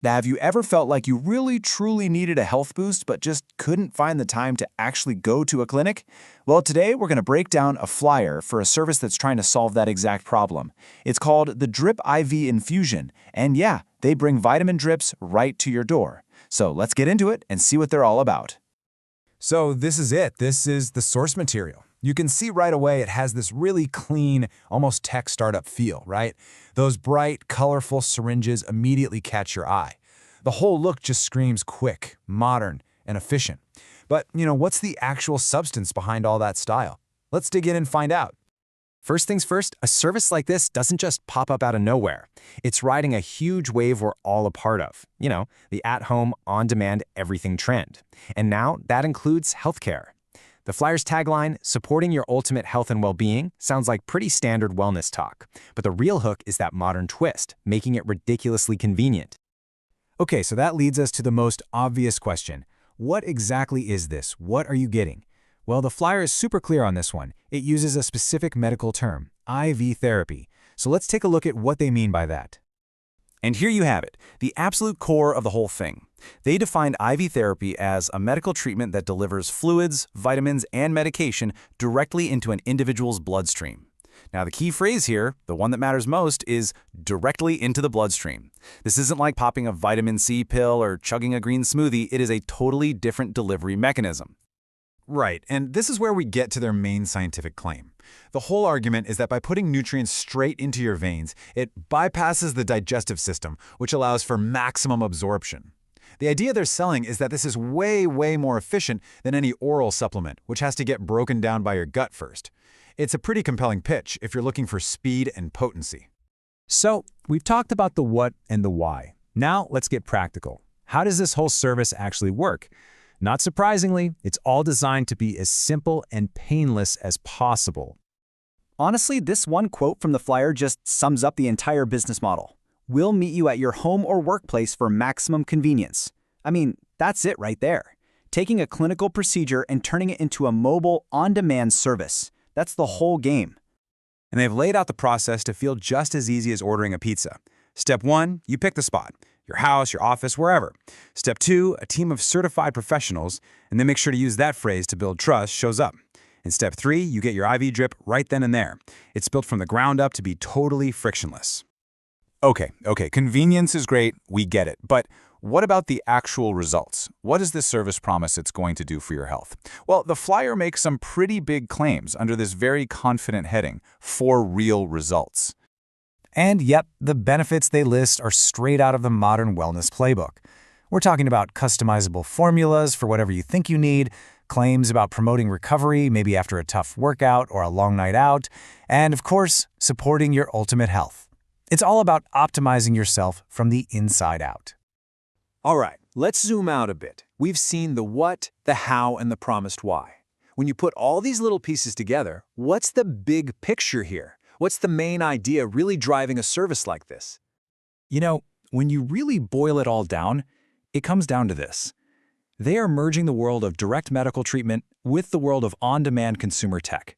Now, have you ever felt like you really truly needed a health boost but just couldn't find the time to actually go to a clinic? Well, today we're going to break down a flyer for a service that's trying to solve that exact problem. It's called the Drip IV Infusion, and yeah, they bring vitamin drips right to your door. So let's get into it and see what they're all about. So this is it. This is the source material. You can see right away it has this really clean, almost tech startup feel, right? Those bright, colorful syringes immediately catch your eye. The whole look just screams quick, modern, and efficient. But, what's the actual substance behind all that style? Let's dig in and find out. First things first, a service like this doesn't just pop up out of nowhere. It's riding a huge wave we're all a part of. The at-home, on-demand, everything trend. And now that includes healthcare. The flyer's tagline, supporting your ultimate health and well-being, sounds like pretty standard wellness talk. But the real hook is that modern twist, making it ridiculously convenient. Okay, so that leads us to the most obvious question. What exactly is this? What are you getting? Well, the flyer is super clear on this one. It uses a specific medical term, IV therapy. So let's take a look at what they mean by that. And here you have it, the absolute core of the whole thing. They defined IV therapy as a medical treatment that delivers fluids, vitamins, and medication directly into an individual's bloodstream. Now, the key phrase here, the one that matters most, is directly into the bloodstream. This isn't like popping a vitamin C pill or chugging a green smoothie. It is a totally different delivery mechanism. Right, and this is where we get to their main scientific claim. The whole argument is that by putting nutrients straight into your veins, it bypasses the digestive system, which allows for maximum absorption. The idea they're selling is that this is way more efficient than any oral supplement, which has to get broken down by your gut first. It's a pretty compelling pitch if you're looking for speed and potency. So, we've talked about the what and the why. Now, let's get practical. How does this whole service actually work? Not surprisingly, it's all designed to be as simple and painless as possible. Honestly, this one quote from the flyer just sums up the entire business model. We'll meet you at your home or workplace for maximum convenience. I mean, that's it right there. Taking a clinical procedure and turning it into a mobile, on-demand service. That's the whole game. And they've laid out the process to feel just as easy as ordering a pizza. Step 1, you pick the spot. Your house, your office, wherever. Step 2, a team of certified professionals, and then make sure to use that phrase to build trust, shows up. In step 3, you get your IV drip right then and there. It's built from the ground up to be totally frictionless. Okay, convenience is great, we get it, but what about the actual results? What does this service promise it's going to do for your health? Well, the flyer makes some pretty big claims under this very confident heading, for real results. And yep, the benefits they list are straight out of the modern wellness playbook. We're talking about customizable formulas for whatever you think you need, claims about promoting recovery, maybe after a tough workout or a long night out, and of course, supporting your ultimate health. It's all about optimizing yourself from the inside out. All right, let's zoom out a bit. We've seen the what, the how, and the promised why. When you put all these little pieces together, what's the big picture here? What's the main idea really driving a service like this? When you really boil it all down, it comes down to this. They are merging the world of direct medical treatment with the world of on-demand consumer tech.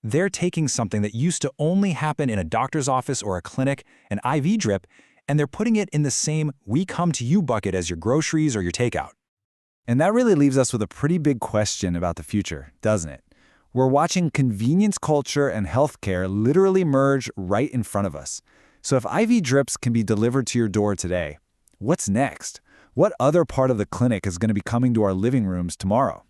They're taking something that used to only happen in a doctor's office or a clinic, an IV drip, and they're putting it in the same we-come-to-you bucket as your groceries or your takeout. And that really leaves us with a pretty big question about the future, doesn't it? We're watching convenience culture and healthcare literally merge right in front of us. So if IV drips can be delivered to your door today, what's next? What other part of the clinic is going to be coming to our living rooms tomorrow?